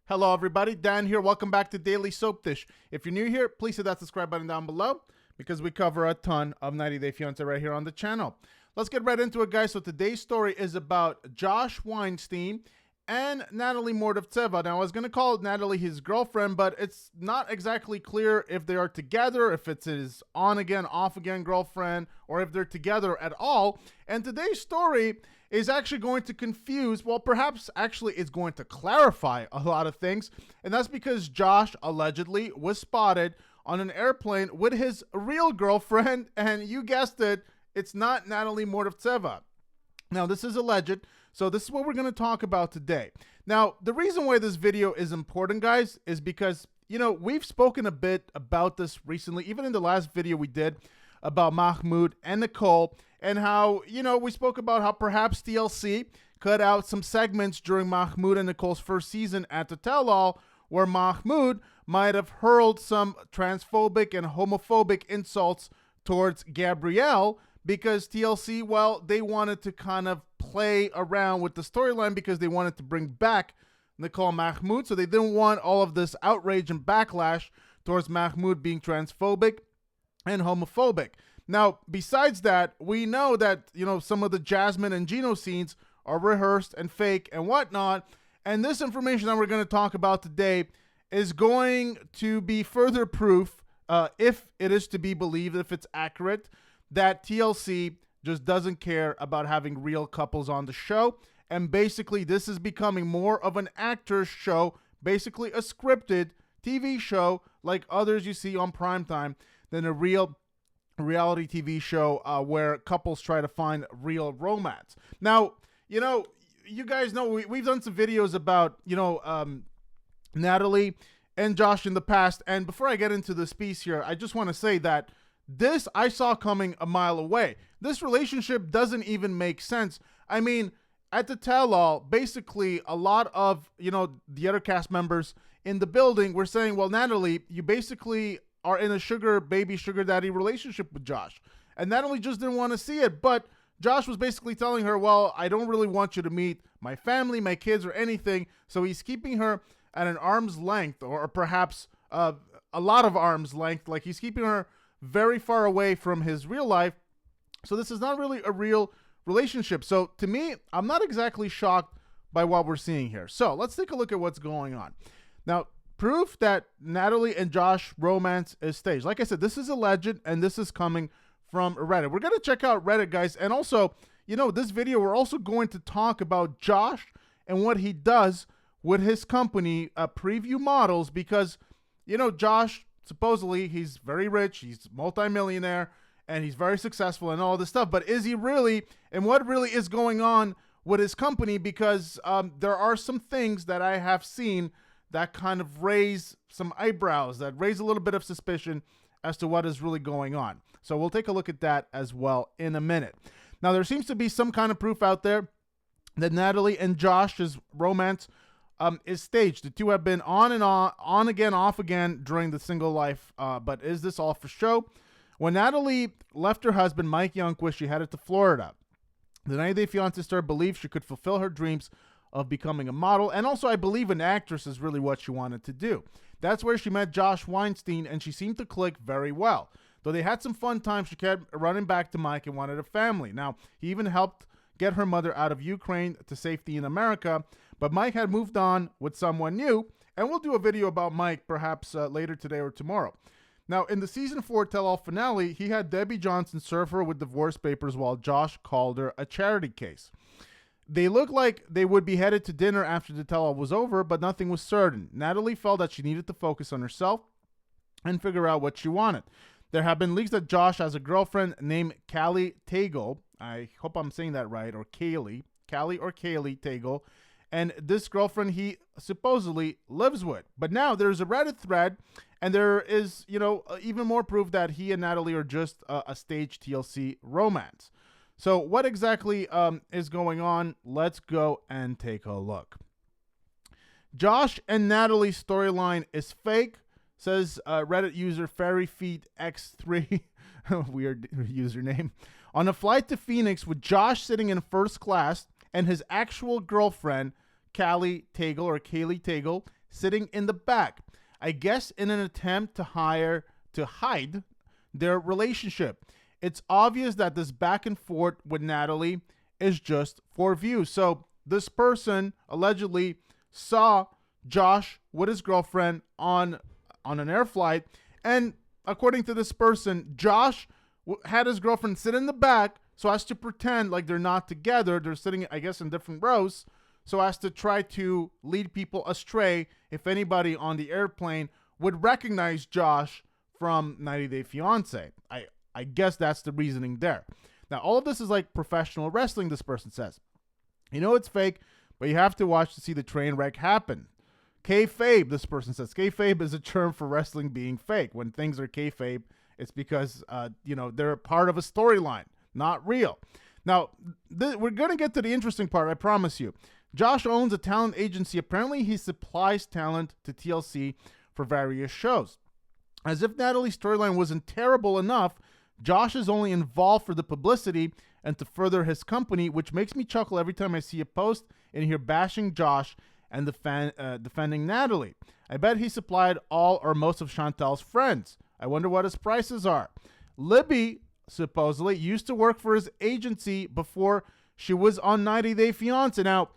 Hello everybody, Dan here. Welcome back to Daily Soap Dish. If you're new here, please hit that subscribe button down below because we cover a ton of 90 Day Fiancé right here on the channel. Let's get right into it, guys. So today's story is about Josh Weinstein and Natalie Mordovtseva. Now, I was going to call Natalie his girlfriend, but it's not exactly clear if they are together, if it's his on-again, off-again girlfriend, or if they're together at all. And today's story is actually going to confuse, well, perhaps actually it's going to clarify a lot of things. And that's because Josh allegedly was spotted on an airplane with his real girlfriend. And you guessed it, it's not Natalie Mordovtseva. Now, this is alleged, so this is what we're going to talk about today. Now, the reason why this video is important, guys, is because, you know, we've spoken a bit about this recently, even in the last video we did about Mahmoud and Nicole, and how, you know, we spoke about how perhaps TLC cut out some segments during Mahmoud and Nicole's first season at the tell-all, where Mahmoud might have hurled some transphobic and homophobic insults towards Gabrielle, because TLC, well, they wanted to kind of play around with the storyline because they wanted to bring back Nicole Mahmoud. So they didn't want all of this outrage and backlash towards Mahmoud being transphobic and homophobic. Now, besides that, we know that, you know, some of the Jasmine and Gino scenes are rehearsed and fake and whatnot. And this information that we're going to talk about today is going to be further proof, if it is to be believed, if it's accurate, that TLC just doesn't care about having real couples on the show. And basically, this is becoming more of an actor's show, basically a scripted TV show like others you see on primetime, than a real reality TV show where couples try to find real romance. Now, you know, you guys know we've done some videos about, you know, Natalie and Josh in the past. And before I get into this piece here, I just want to say that this I saw coming a mile away. This relationship doesn't even make sense. I mean, at the tell-all, basically a lot of, you know, the other cast members in the building were saying, well, Natalie, you basically are in a sugar baby, sugar daddy relationship with Josh. And Natalie just didn't want to see it. But Josh was basically telling her, well, I don't really want you to meet my family, my kids, or anything. So he's keeping her at an arm's length, or perhaps a lot of arm's length. Like, he's keeping her very far away from his real life. So this is not really a real relationship. So to me, I'm not exactly shocked by what we're seeing here. So let's take a look at what's going on. Now, proof that Natalie and Josh romance is staged. Like I said, this is alleged, and this is coming from Reddit. We're going to check out Reddit, guys. And also, you know, this video, we're also going to talk about Josh and what he does with his company, Preview Models, because, you know, Josh, supposedly, he's very rich, he's multimillionaire, and he's very successful and all this stuff. But is he really? And what really is going on with his company? Because there are some things that I have seen that kind of raise some eyebrows, that raise a little bit of suspicion as to what is really going on. So we'll take a look at that as well in a minute. Now, there seems to be some kind of proof out there that Natalie and Josh's romance is staged. The two have been on again, off again during the single life. But is this all for show? When Natalie left her husband, Mike Youngquist, she headed to Florida. The 90 Day Fiancé star believed she could fulfill her dreams of becoming a model. And also, I believe an actress is really what she wanted to do. That's where she met Josh Weinstein, and she seemed to click very well. Though they had some fun times, she kept running back to Mike and wanted a family. Now, he even helped get her mother out of Ukraine to safety in America. But Mike had moved on with someone new, and we'll do a video about Mike perhaps later today or tomorrow. Now, in the season 4 tell-all finale, he had Debbie Johnson serve her with divorce papers while Josh called her a charity case. They looked like they would be headed to dinner after the tell-all was over, but nothing was certain. Natalie felt that she needed to focus on herself and figure out what she wanted. There have been leaks that Josh has a girlfriend named Callie Tagle. I hope I'm saying that right, or Callie Tagle. And this girlfriend he supposedly lives with. But now there's a Reddit thread, and there is, you know, even more proof that he and Natalie are just a staged TLC romance. So what exactly is going on? Let's go and take a look. Josh and Natalie's storyline is fake, says Reddit user FairyFeetX3, weird username. On a flight to Phoenix with Josh sitting in first class and his actual girlfriend, Kaylee Tagle sitting in the back. I guess in an attempt to hide their relationship. It's obvious that this back and forth with Natalie is just for views. So this person allegedly saw Josh with his girlfriend on an air flight, and according to this person, Josh had his girlfriend sit in the back so as to pretend like they're not together. They're sitting, I guess, in different rows, so as to try to lead people astray if anybody on the airplane would recognize Josh from 90 Day Fiancé. I guess that's the reasoning there. Now, all of this is like professional wrestling, this person says. You know it's fake, but you have to watch to see the train wreck happen. Kayfabe, this person says. Kayfabe is a term for wrestling being fake. When things are kayfabe, it's because, they're part of a storyline, not real. Now, we're going to get to the interesting part, I promise you. Josh owns a talent agency. Apparently, he supplies talent to TLC for various shows. As if Natalie's storyline wasn't terrible enough, Josh is only involved for the publicity and to further his company, which makes me chuckle every time I see a post and hear bashing Josh and defending Natalie. I bet he supplied all or most of Chantel's friends. I wonder what his prices are. Libby supposedly used to work for his agency before she was on 90 Day Fiancé. Now,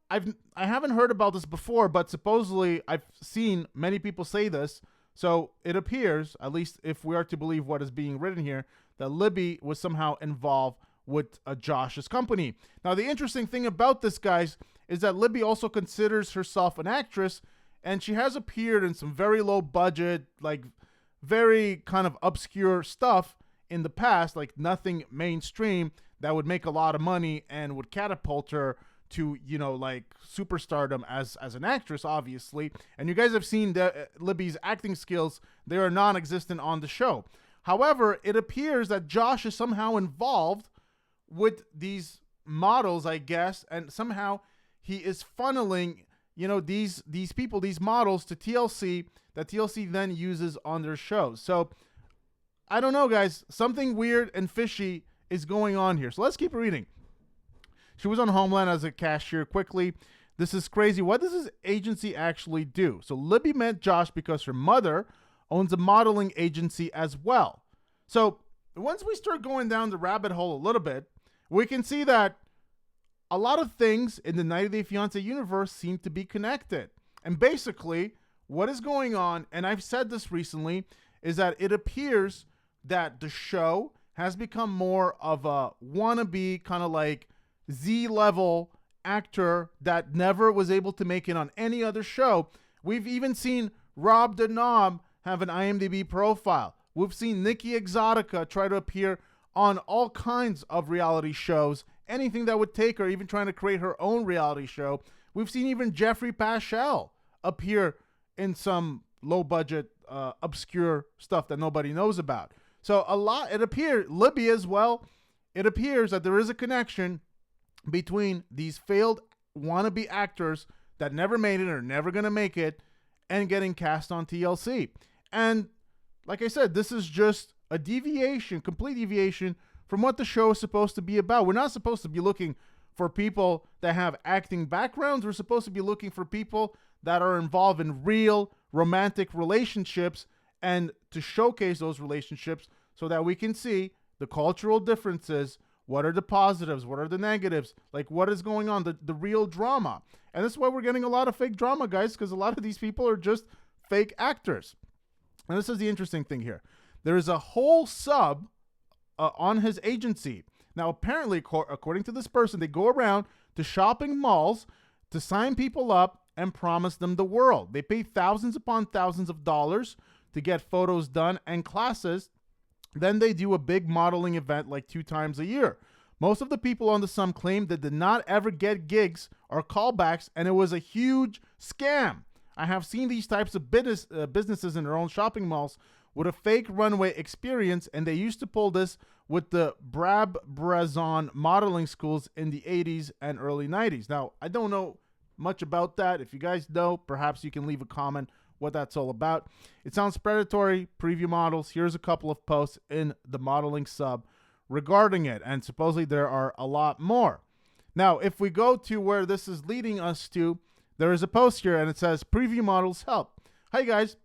I haven't heard about this before, but supposedly I've seen many people say this. So it appears, at least if we are to believe what is being written here, that Libby was somehow involved with Josh's company. Now, the interesting thing about this, guys, is that Libby also considers herself an actress, and she has appeared in some very low budget, like very kind of obscure stuff in the past, like nothing mainstream that would make a lot of money and would catapult her to, like superstardom as an actress, obviously. And you guys have seen Libby's acting skills. They are non-existent on the show. However, it appears that Josh is somehow involved with these models, I guess, and somehow he is funneling, these people, these models to TLC that TLC then uses on their shows. So I don't know, guys. Something weird and fishy is going on here. So let's keep reading. She was on Homeland as a cashier quickly. This is crazy. What does this agency actually do? So Libby met Josh because her mother owns a modeling agency as well. So once we start going down the rabbit hole a little bit, we can see that a lot of things in the 90 Day Fiancé universe seem to be connected. And basically, what is going on, and I've said this recently, is that it appears that the show has become more of a wannabe kind of like Z-level actor that never was able to make it on any other show. We've even seen Rob Denom have an IMDb profile. We've seen Nikki Exotica try to appear on all kinds of reality shows, anything that would take her, even trying to create her own reality show. We've seen even Jeffrey Paschal appear in some low-budget, obscure stuff that nobody knows about. So it appears, Libby as well, it appears that there is a connection between these failed wannabe actors that never made it or never going to make it and getting cast on TLC. And like I said, this is just a deviation, complete deviation from what the show is supposed to be about. We're not supposed to be looking for people that have acting backgrounds. We're supposed to be looking for people that are involved in real romantic relationships and to showcase those relationships so that we can see the cultural differences. What are the positives? What are the negatives? Like, what is going on? The real drama. And this is why we're getting a lot of fake drama, guys, because a lot of these people are just fake actors. And this is the interesting thing here. There is a whole sub on his agency. Now, apparently, according to this person, they go around to shopping malls to sign people up and promise them the world. They pay thousands upon thousands of dollars to get photos done and classes. Then they do a big modeling event like 2 times a year. Most of the people on the sum claim that did not ever get gigs or callbacks, and it was a huge scam. I have seen these types of businesses in their own shopping malls with a fake runway experience, and they used to pull this with the Brabazon modeling schools in the 80s and early 90s. Now, I don't know much about that. If you guys know, perhaps you can leave a comment what that's all about. It sounds predatory. Preview models. Here's a couple of posts in the modeling sub regarding it, and supposedly there are a lot more. Now, if we go to where this is leading us to, there is a post here and it says, preview models help. Hi guys,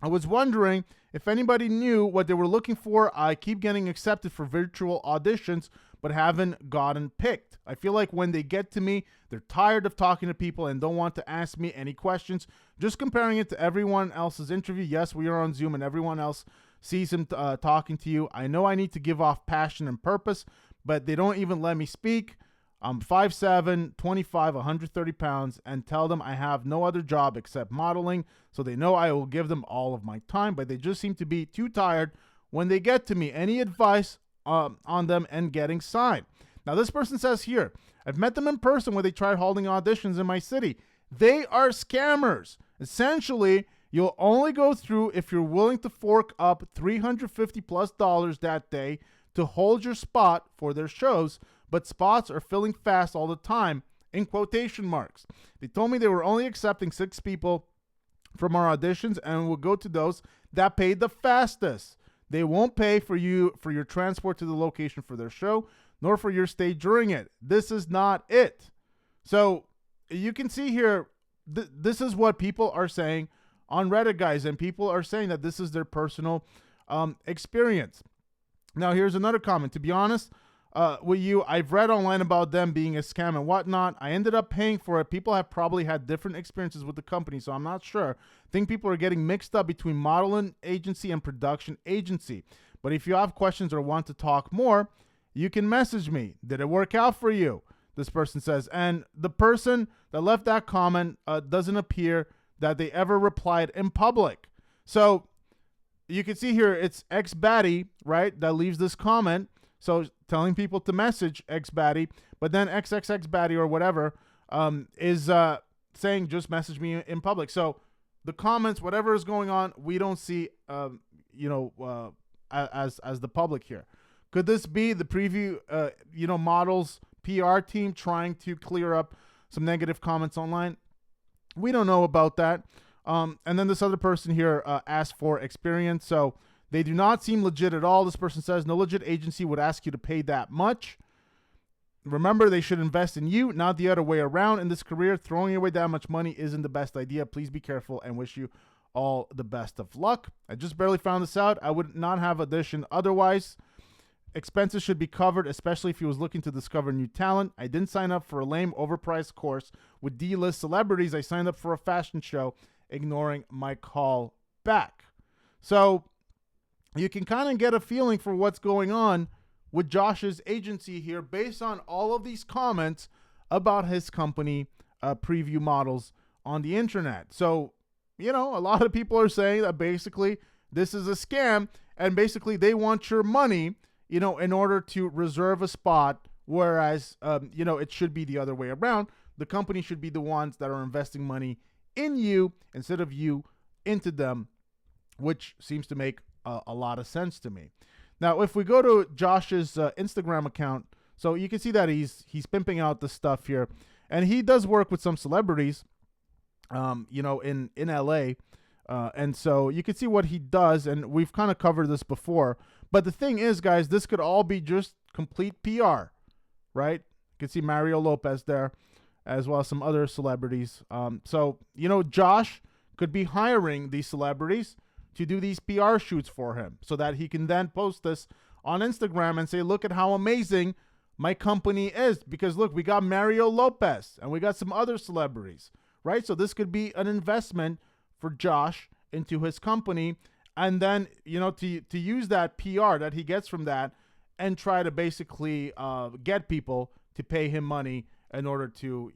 I was wondering if anybody knew what they were looking for. I keep getting accepted for virtual auditions, but haven't gotten picked. I feel like when they get to me, they're tired of talking to people and don't want to ask me any questions. Just comparing it to everyone else's interview. Yes, we are on Zoom and everyone else sees him talking to you. I know I need to give off passion and purpose, but they don't even let me speak. I'm 5'7", 25, 130 pounds, and tell them I have no other job except modeling, so they know I will give them all of my time, but they just seem to be too tired when they get to me. Any advice on them and getting signed? Now, this person says here, I've met them in person when they tried holding auditions in my city. They are scammers. Essentially, you'll only go through if you're willing to fork up $350+ that day to hold your spot for their shows, but spots are filling fast all the time, in quotation marks. They told me they were only accepting 6 people from our auditions and will go to those that paid the fastest. They won't pay for you for your transport to the location for their show, nor for your stay during it. This is not it. So you can see here, this is what people are saying on Reddit, guys, and people are saying that this is their personal experience. Now, here's another comment. To be honest with you, I've read online about them being a scam and whatnot. I ended up paying for it. People have probably had different experiences with the company, so I'm not sure. I think people are getting mixed up between modeling agency and production agency. But if you have questions or want to talk more, you can message me. Did it work out for you? This person says. And the person that left that comment doesn't appear that they ever replied in public. So you can see here it's XBatty, right, that leaves this comment. So telling people to message XBatty, but then XXXBatty or whatever is saying just message me in public. So the comments, whatever is going on, we don't see, as the public here. Could this be the preview, models PR team trying to clear up some negative comments online? We don't know about that. And then this other person here asked for experience. So they do not seem legit at all. This person says no legit agency would ask you to pay that much. Remember, they should invest in you, not the other way around. In this career, throwing away that much money isn't the best idea. Please be careful and wish you all the best of luck. I just barely found this out. I would not have auditioned otherwise. Expenses should be covered, especially if he was looking to discover new talent. I didn't sign up for a lame, overpriced course with D-list celebrities. I signed up for a fashion show, ignoring my call back. So you can kind of get a feeling for what's going on with Josh's agency here based on all of these comments about his company, Preview Models, on the internet. So, a lot of people are saying that basically this is a scam and basically they want your money, in order to reserve a spot, whereas, it should be the other way around. The company should be the ones that are investing money in you instead of you into them, which seems to make a lot of sense to me. Now, if we go to Josh's Instagram account, so you can see that he's pimping out the stuff here, and he does work with some celebrities, in LA, and so you can see what he does, and we've kind of covered this before. But the thing is, guys, this could all be just complete PR, right? You can see Mario Lopez there, as well as some other celebrities. So Josh could be hiring these celebrities to do these PR shoots for him so that he can then post this on Instagram and say, look at how amazing my company is. Because look, we got Mario Lopez and we got some other celebrities, right? So this could be an investment for Josh into his company. And then, to use that PR that he gets from that and try to basically get people to pay him money in order to,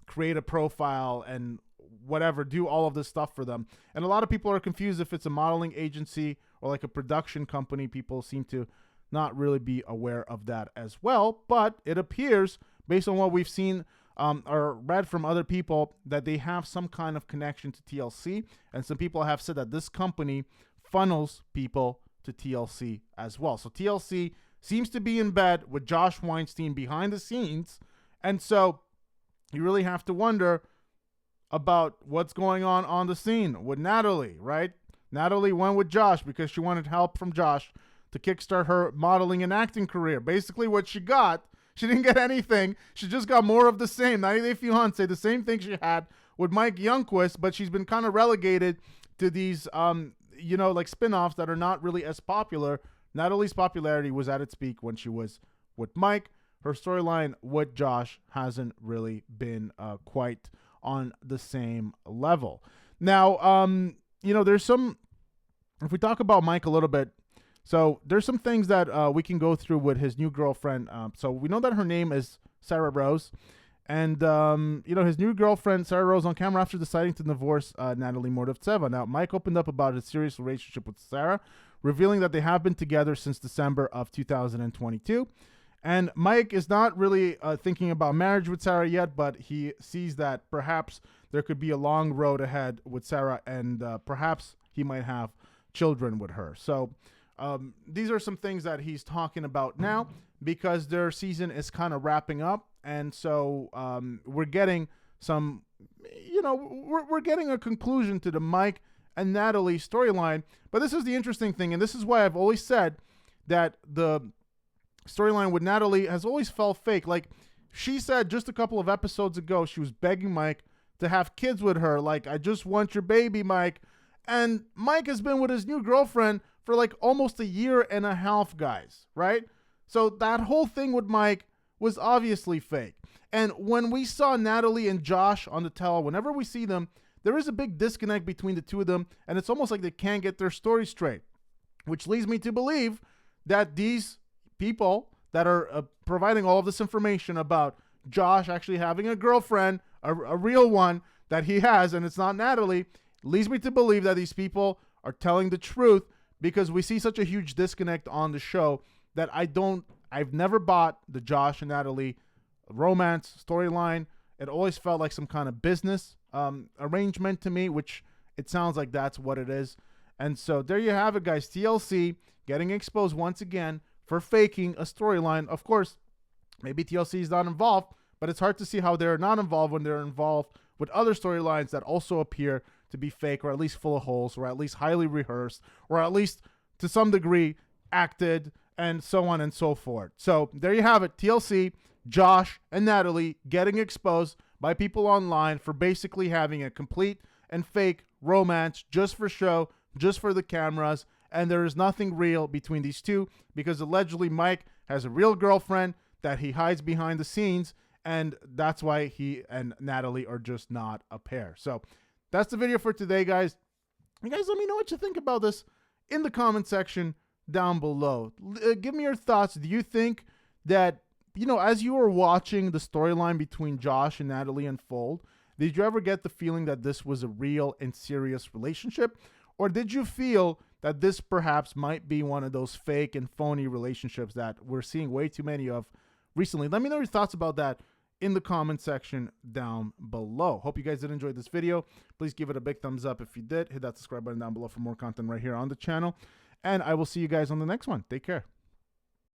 create a profile and whatever, do all of this stuff for them. And a lot of people are confused if it's a modeling agency or like a production company. People seem to not really be aware of that as well. But it appears, based on what we've seen or read from other people, that they have some kind of connection to TLC. And some people have said that this company funnels people to TLC as well. So TLC seems to be in bed with Josh Weinstein behind the scenes. And so you really have to wonder about what's going on the scene with Natalie, right? Natalie went with Josh because she wanted help from Josh to kickstart her modeling and acting career. Basically what she got She didn't get anything. She just got more of the same. 90 Day Fiancé, the same thing she had with Mike Youngquist, but she's been kind of relegated to these, you know, like spin-offs that are not really as popular. Natalie's popularity was at its peak when she was with Mike. Her storyline with Josh hasn't really been quite on the same level. Now, you know, there's some, if we talk about Mike a little bit, so there's some things that we can go through with his new girlfriend. So we know that her name is Sarah Rose. And, you know, his new girlfriend, Sarah Rose, on camera after deciding to divorce Natalie Mordovtseva. Now, Mike opened up about his serious relationship with Sarah, revealing that they have been together since December of 2022. And Mike is not really thinking about marriage with Sarah yet, but he sees that perhaps there could be a long road ahead with Sarah, and perhaps he might have children with her. So these are some things that he's talking about now because their season is kind of wrapping up. And so we're getting some, you know, we're getting a conclusion to the Mike and Natalie storyline. But this is the interesting thing, and this is why I've always said that the storyline with Natalie has always felt fake. Like, she said just a couple of episodes ago, she was begging Mike to have kids with her. Like, I just want your baby, Mike. And Mike has been with his new girlfriend for like almost a year and a half, guys, right? So that whole thing with Mike was obviously fake. And when we saw Natalie and Josh on the tell, whenever we see them, there is a big disconnect between the two of them, and it's almost like they can't get their story straight, which leads me to believe that these people that are providing all of this information about Josh actually having a girlfriend, a real one that he has, and it's not Natalie, leads me to believe that these people are telling the truth, because we see such a huge disconnect on the show that I've never bought the Josh and Natalie romance storyline. It always felt like some kind of business arrangement to me, which it sounds like that's what it is. And so there you have it, guys. TLC getting exposed once again for faking a storyline. Of course, maybe TLC is not involved, but it's hard to see how they're not involved when they're involved with other storylines that also appear to be fake, or at least full of holes, or at least highly rehearsed, or at least to some degree acted, and so on and so forth. So there you have it. TLC, Josh and Natalie getting exposed by people online for basically having a complete and fake romance just for show, just for the cameras. And there is nothing real between these two, because allegedly Mike has a real girlfriend that he hides behind the scenes. And that's why he and Natalie are just not a pair. So that's the video for today, guys. You guys, let me know what you think about this in the comment section down below. Give me your thoughts. Do you think that, you know, as you were watching the storyline between Josh and Natalie unfold, did you ever get the feeling that this was a real and serious relationship? Or did you feel that this perhaps might be one of those fake and phony relationships that we're seeing way too many of recently? Let me know your thoughts about that in the comment section down below. Hope you guys did enjoy this video. Please give it a big thumbs up if you did. Hit that subscribe button down below for more content right here on the channel. And I will see you guys on the next one. Take care.